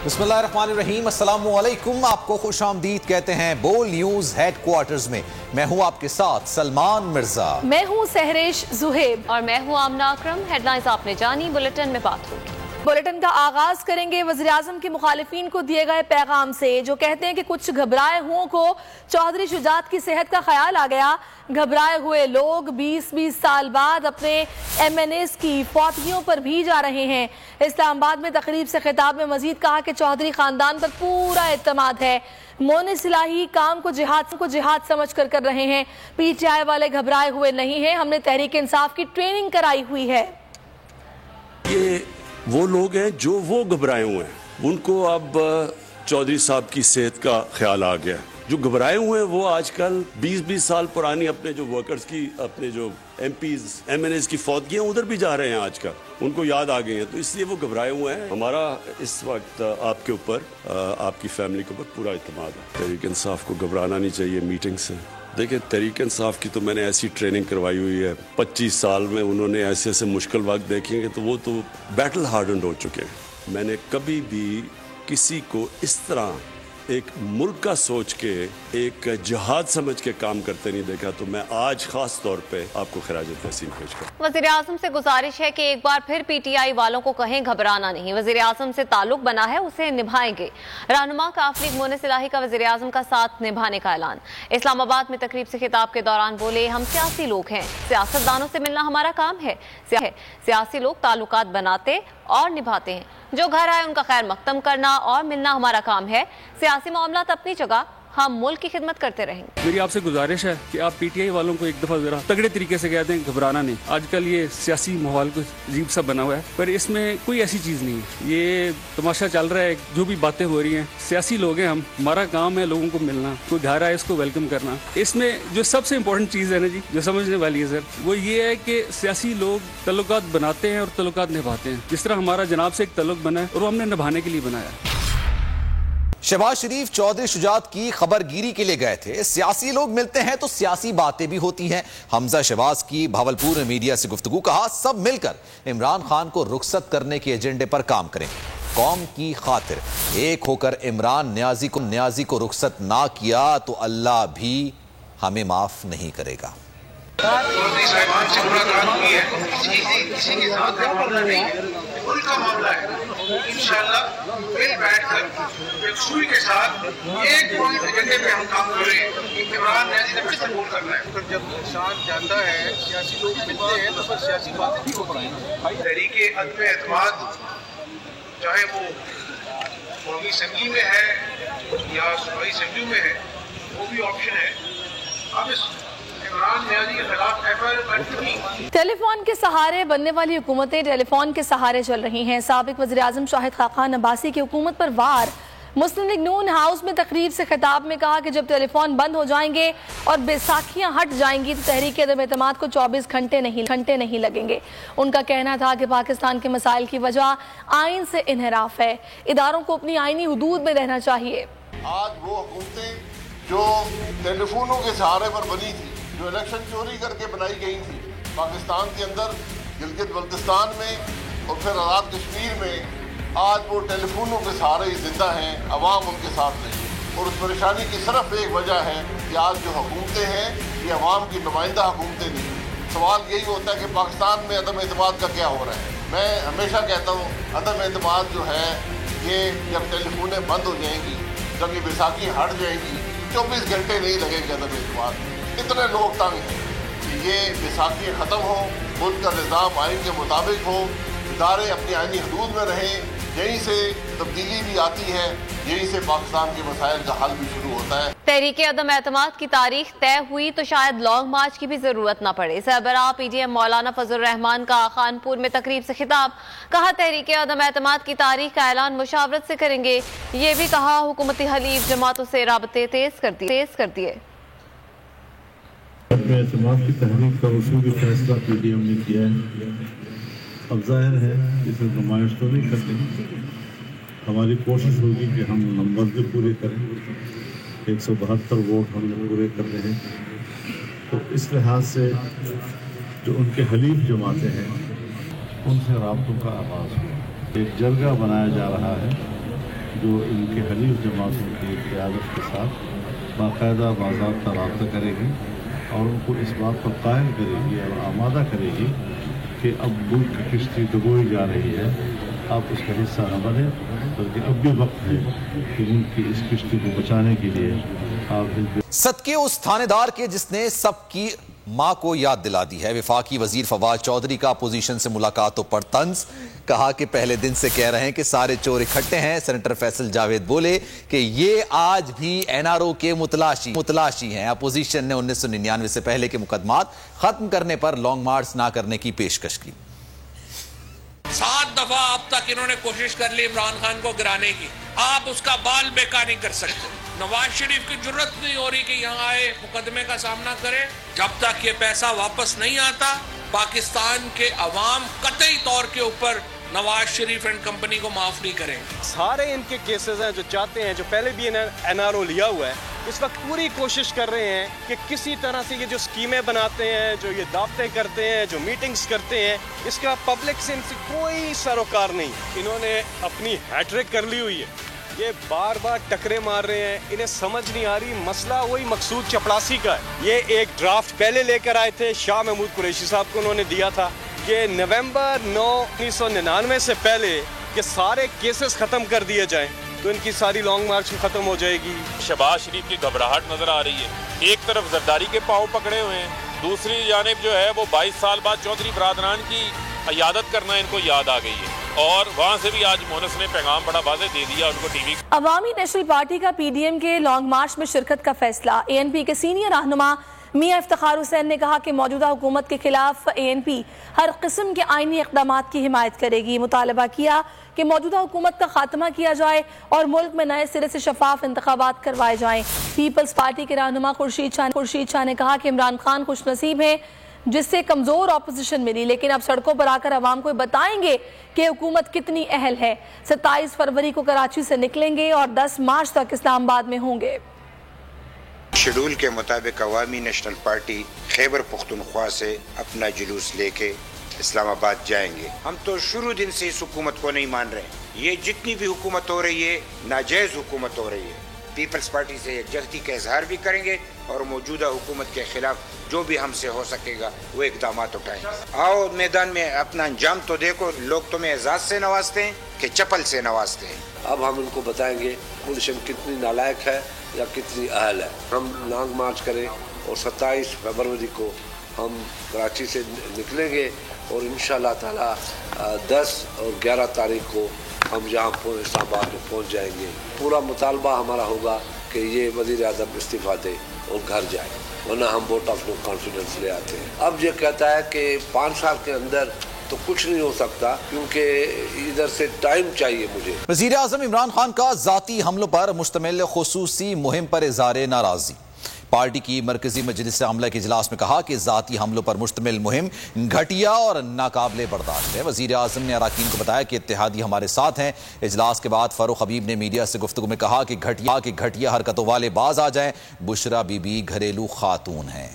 बिस्मिल्लाहिर्रहमानिर्रहीम, अस्सलाम वालेकुम। आपको खुश आमदीद कहते हैं बोल न्यूज हेडक्वार्टर्स में। मैं हूं आपके साथ सलमान मिर्जा, मैं हूं सहरेश जुहेब और मैं हूं आमना अकरम। हेडलाइंस आपने जानी, बुलेटिन में बात होगी। बुलेटिन का आगाज करेंगे वज़ीर-ए-आज़म के मुखालिफिन को दिए गए पैगाम से, जो कहते हैं कि कुछ घबराए हुओं को चौधरी शुजात की सेहत का ख्याल आ गया। घबराए हुए लोग 20-20 साल बाद अपने MNAs की फौतगियों पर भी जा रहे हैं। इस्लामाबाद में तकरीब से खिताब में मजीद कहा कि चौधरी खानदान पर पूरा एतमाद है। मोने सिलाही काम को जिहाद समझ कर रहे हैं। PTI वाले घबराए हुए नहीं हैं। हमने तहरीक इंसाफ की ट्रेनिंग कराई हुई है। ये वो लोग हैं जो वो घबराए हुए हैं, उनको अब चौधरी साहब की सेहत का ख्याल आ गया। जो घबराए हुए हैं वो आजकल 20-20 साल पुरानी अपने जो वर्कर्स की, अपने जो MPs MNAs की फौतगियाँ उधर भी जा रहे हैं आजकल, उनको याद आ गई हैं, तो इसलिए वो घबराए हुए हैं। हमारा इस वक्त आपके ऊपर, आपकी फैमिली के ऊपर पूरा इत्मीनान है। तहरीक इंसाफ को घबराना नहीं चाहिए मीटिंग से। देखिए, तहरीक इंसाफ की तो मैंने ऐसी ट्रेनिंग करवाई हुई है, 25 साल में उन्होंने ऐसे ऐसे मुश्किल वक्त देखेंगे, तो वो तो बैटल हार्डन्ड हो चुके हैं। मैंने कभी भी किसी को इस तरह एक मुल्क का सोच के, एक जिहाद समझ के काम करते नहीं देखा, तो मैं आज खास तौर पे आपको खिराज तहसीन पेश करूं। वज़ीर आज़म से गुजारिश है कि एक बार फिर PTI वालों को कहें घबराना नहीं। वज़ीर आज़म से ताल्लुक बना है, उसे निभाएंगे। रहनुमा काफ लीग मोने सिलाही का वज़ीर आज़म का साथ निभाने का ऐलान। इस्लामाबाद में तकरीब से खिताब के दौरान बोले, हम सियासी लोग हैं, सियासतदानों से मिलना हमारा काम है। सियासी लोग ताल्लुकात बनाते और निभाते हैं। जो घर आए उनका खैर मकदम करना और मिलना हमारा काम है। सियासी मामला अपनी जगह, हम मुल्क की खिदमत करते रहेंगे। मेरी आपसे गुजारिश है कि आप PTI वालों को एक दफ़ा ज़रा तगड़े तरीके से कह दें घबराना नहीं। आजकल ये सियासी माहौल कुछ अजीब सा बना हुआ है, पर इसमें कोई ऐसी चीज़ नहीं है। ये तमाशा चल रहा है, जो भी बातें हो रही हैं, सियासी लोग हैं हम, हमारा काम है लोगों को मिलना, कोई घर आए इसको वेलकम करना। इसमें जो सबसे इम्पोर्टेंट चीज़ है ना जी, जो समझने वाली है सर, वो ये है कि सियासी लोग तल्लुकात बनाते हैं और तल्लुकात निभाते हैं। जिस तरह हमारा जनाब से एक तल्लुक बना है और वो हमने निभाने के लिए बनाया। शहबाज शरीफ चौधरी शुजात की खबरगिरी के लिए गए थे। सियासी लोग मिलते हैं तो सियासी बातें भी होती हैं। हमजा शहबाज की भावलपुर में मीडिया से गुफ्तगू, कहा सब मिलकर इमरान खान को रुखसत करने के एजेंडे पर काम करें। कौम की खातिर एक होकर इमरान न्याजी को रुखसत ना किया तो अल्लाह भी हमें माफ नहीं करेगा। चौधरी साहिबान से मुलाकात हुई है, किसी के साथ मामला नहीं है, उनका मामला है। इंशाअल्लाह मिल बैठकर एक सुई के साथ एक पॉइंट एजेंडे पे हम काम कर रहे हैं। इमरान न्याजी ने फिर सपोर्ट करना है। तो जब इंसान जाता है, सियासी लोग मिलते हैं, तो फिर सियासी बातें भी होती हैं। तहरीके अदम एतमाद, चाहे वो कौमी असेंबली में है या सूबाई असेंबली में है, वो भी ऑप्शन है। अब इस टेलीफोन के सहारे बनने वाली हुकूमतें टेलीफोन के सहारे चल रही हैं। साबिक वज़ीर-ए-आज़म शाहिद खाकान अब्बासी की हुकूमत पर वार। मुस्लिम लीग नून हाउस में तकरीब से खिताब में कहा कि जब टेलीफोन बंद हो जाएंगे और बैसाखियां हट जाएंगी तो तहरीक अदम एतमाद को 24 घंटे नहीं लगेंगे। उनका कहना था कि पाकिस्तान के मसाइल की वजह आइन से इन्हिराफ है। इदारों को अपनी आइनी हुदूद में रहना चाहिए। आज वो हुकूमतें जो टेलीफोनों के सहारे पर बनी थी, जो इलेक्शन चोरी करके बनाई गई थी पाकिस्तान के अंदर, गिलगित बल्तिस्तान में और फिर आज़ाद कश्मीर में, आज वो टेलीफोनों के सहारे ही जिंदा हैं, अवाम उनके साथ नहीं। और उस परेशानी की सिर्फ एक वजह है कि आज जो हुकूमतें हैं ये अवाम की नुमाइंदा हुकूमतें नहीं। सवाल यही होता है कि पाकिस्तान में अदम एतमाद का क्या हो रहा है। मैं हमेशा कहता हूँ अदम एतमाद जो है ये जब टेलीफोनें बंद हो जाएंगी, जब ये बैसाखी हट जाएंगी, 24 घंटे नहीं लगेंगे अदम एतमाद। इतने लोग तंग हैं कि ये बैसाखी ख़त्म हो, मुल्क का निज़ाम आइन के मुताबिक हो, इदारे अपनी आइनी हदूद में रहें। यहीं से तब्दीली भी आती है, यहीं से पाकिस्तान के मसाइल का हल भी शुरू होता है। तहरीके अदम एतमाद की तारीख तय हुई तो शायद लॉन्ग मार्च की भी जरूरत न पड़े। सरबराह PDM मौलाना फजल रहमान का खानपुर में तकरीब से खिताब, कहा तहरीके अदम एतमाद की तारीख का ऐलान मुशावरत से करेंगे। ये भी कहा हुकूमती हलीफ जमातों से राबते तेज कर दिए। अपने एतमाद की तहरीक का उसूली फैसला PDM ने किया है। अब जाहिर है इसे नुमाइश तो नहीं करते, हमारी कोशिश होगी कि हम नंबर भी पूरे करें। 172 वोट हमने पूरे करने हैं, तो इस लिहाज से जो उनके हलीफ जमाते हैं उनसे राब्तों का आगाज़ हुआ। एक जरगा बनाया जा रहा है जो इनके हलीफ जमातों की क़यादत के साथ बाकायदा बाज़ाब्ता रब्ता करेगी और उनको इस बात पर कायल करेगी और आमादा करेगी कि अब मुल्क की किश्ती डुबोई जा रही है, आप उसका हिस्सा न बने, बल्कि अब भी वक्त है कि मुल्क की इस किश्ती को बचाने के लिए आप सदके उस थानेदार के जिसने सबकी मां को याद दिला दी है। वफाकी वजीर फवाद चौधरी का अपोजिशन से मुलाकातों पर तंज, कहा कि पहले दिन से कह रहे हैं कि सारे चोर इकट्ठे हैं। सेनेटर फैसल जावेद बोले कि ये आज भी एनआरओ के मुतलाशी हैं। अपोजिशन ने 1999 से पहले के मुकदमात खत्म करने पर लॉन्ग मार्च ना करने की पेशकश की। 7 दफा अब तक इन्होंने कोशिश कर ली इमरान खान को गिराने की, आप उसका बाल बेकार नहीं कर सकते। नवाज शरीफ की जरूरत नहीं हो रही कि यहाँ आए मुकदमे का सामना करे। जब तक ये पैसा वापस नहीं आता, पाकिस्तान के अवाम कतई तौर के ऊपर नवाज शरीफ एंड कंपनी को माफ नहीं करेंगे। सारे इनके केसेस हैं जो चाहते हैं, जो पहले भी एनआरओ लिया हुआ है, इस वक्त पूरी कोशिश कर रहे हैं कि किसी तरह से ये जो स्कीमें बनाते हैं, जो ये दावतें करते हैं, जो मीटिंग्स करते हैं, इसका पब्लिक से इनसे कोई सरोकार नहीं। इन्होंने अपनी हैट्रिक कर ली हुई है, ये बार बार टकरे मार रहे हैं, इन्हें समझ नहीं आ रही मसला वही मकसूद चपड़ासी का है। ये एक ड्राफ्ट पहले लेकर आए थे, शाह महमूद कुरैशी साहब को उन्होंने दिया था कि नवंबर 9, 1999 से पहले ये सारे केसेस ख़त्म कर दिए जाएं, तो इनकी सारी लॉन्ग मार्च ख़त्म हो जाएगी। शहबाज शरीफ की घबराहट नज़र आ रही है। एक तरफ जरदारी के पाँव पकड़े हुए हैं, दूसरी जानिब जो है वो 22 साल बाद चौधरी बरादरान की इयादत करना इनको याद आ गई है। और वहाँ से भी आज मोहनस ने पैगाम बड़ा वाज़ेह दे दिया उनको टीवी। अवामी नेशनल पार्टी का पीडीएम के लॉन्ग मार्च में शिरकत का फैसला। एएनपी के सीनियर रहनुमा मियां इफ्तिखार हुसैन ने कहा कि मौजूदा हुकूमत के खिलाफ एएनपी हर किस्म के आईनी इक़दामात की हिमायत करेगी। मुतालबा किया कि मौजूदा हुकूमत का खात्मा किया जाए और मुल्क में नए सिरे से शफाफ इंतखाबात करवाए जाएं। पीपल्स पार्टी के रहनुमा खुर्शीद शाह ने कहा कि इमरान खान खुश नसीब है जिससे कमजोर ऑपोजिशन मिली, लेकिन अब सड़कों पर आकर अवाम को बताएंगे कि हुकूमत कितनी अहल है। 27 फरवरी को कराची से निकलेंगे और 10 मार्च तक इस्लामाबाद में होंगे। शेड्यूल के मुताबिक अवामी नेशनल पार्टी खैबर पख्तूनख्वा से अपना जुलूस लेके इस्लामाबाद जाएंगे। हम तो शुरू दिन से इस हुकूमत को नहीं मान रहे। ये जितनी भी हुकूमत हो रही है नाजायज हुकूमत हो रही है। पीपल्स पार्टी से यकजहती का इजहार भी करेंगे और मौजूदा हुकूमत के खिलाफ जो भी हमसे हो सकेगा वो इकदामात उठाएं। आओ मैदान में अपना अंजाम तो देखो। लोग तुम्हें एजाज से नवाजते हैं कि चपल से नवाजते हैं। अब हम उनको बताएंगे अपोजिशन कितनी नालायक है या कितनी अहल है। हम लॉन्ग मार्च करें और 27 फरवरी को हम कराची से निकलेंगे और इंशाअल्लाह ताला 10 और 11 तारीख को हम जहाँ इस्लामाबाद में पहुँच जाएंगे। पूरा मुतालबा हमारा होगा कि ये वज़ीर आज़म इस्तीफ़ा दे और घर जाए, वरना हम वोट ऑफ नो कॉन्फिडेंस ले आते हैं। अब ये कहता है कि 5 साल के अंदर तो कुछ नहीं हो सकता क्योंकि इधर से टाइम चाहिए मुझे। वज़ीर आज़म इमरान खान का ज़ाती हमलों पर मुश्तमिल खुसूसी मुहिम पर इज़हार नाराज़गी। पार्टी की मरकजी मजलिस आमला के इजलास में कहा कि ज़ाती हमलों पर मुश्तमिल मुहिम घटिया और नाकाबिले बर्दाश्त है। वज़ीर आज़म ने अराकीन को बताया कि इत्तेहादी हमारे साथ हैं। इजलास के बाद फारूक हबीब ने मीडिया से गुफ्तगू में कहा कि घटिया हरकतों वाले बाज आ जाएं। बुशरा बीबी घरेलू खातून हैं।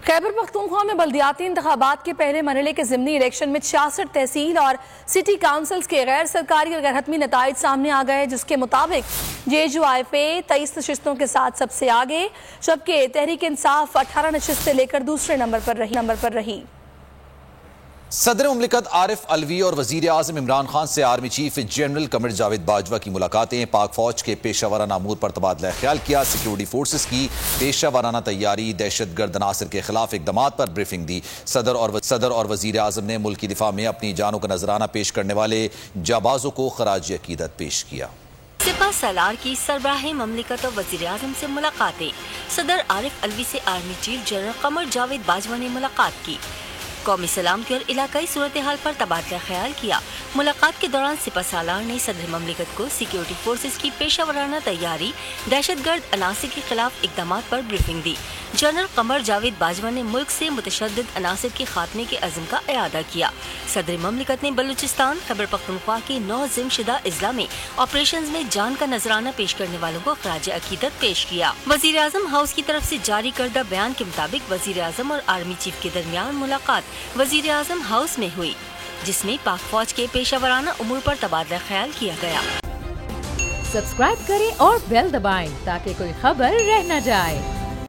खैबर पख्तूनख्वा में बल्दियाती इंतखाबात के पहले मरहले के ज़िमनी इलेक्शन में 66 तहसील और सिटी काउंसिल्स के गैर सरकारी और गैर हतमी नताइज सामने आ गए, जिसके मुताबिक JUIFA 23 नशिस्तों के साथ सबसे आगे, जबकि तहरीक इंसाफ 18 नशिस्तें लेकर दूसरे नंबर पर रही। सदर मुमलिकत आरिफ अलवी और वजीर आज़म इमरान खान से army chief general Qamar Javed Bajwa की मुलाकातें। पाक फौज के पेशा वाराना अमूर पर तबादला ख्याल किया। सिक्योरिटी फोर्सेस की पेशा वाराना तैयारी, दहशत गर्द अनासर के खिलाफ इकदामात पर ब्रीफिंग दी। सदर और वजीर आज़म ने मुल्क की दिफा में अपनी जानों का नजराना पेश करने वाले जाबाजों को खराज अकीदत पेश किया। सिपा सालार की सरबराह ममलिकत और वजीर आज़म से मुलाकातें। सदर आरिफ अलवी से army chief general Qamar Javed Bajwa ने मुलाकात की। कौमी सलामती और इलाकाई सूरत हाल पर तबादला ख्याल किया। मुलाकात के दौरान सिपा सालार ने सदर ममलिकत को सिक्योरिटी फोर्सेस की पेशा वराना तैयारी, दहशत गर्द अनासर के खिलाफ इकदामात पर ब्रीफिंग दी। जनरल कमर जावेद बाजवा ने मुल्क से मुतशद्दिद अनासर के खात्मे के अज़्म का इयादा किया। सदर ममलिकत ने बलूचिस्तान खैबर पख्तूनख्वा के 9 ज़िम्मेदार अजला में ऑपरेशन में जान का नजराना पेश करने वालों को खराज अकीदत पेश किया। वजीर आज़म हाउस की तरफ से जारी करदा बयान के मुताबिक वजीर आज़म और आर्मी चीफ के दरमियान मुलाकात वजीर आज़म हाउस में हुई। जिसमें पाक फौज के पेशावराना उमूर पर तबादला ख्याल किया गया। सब्सक्राइब करें और बेल दबाएं ताकि कोई खबर रह न जाए।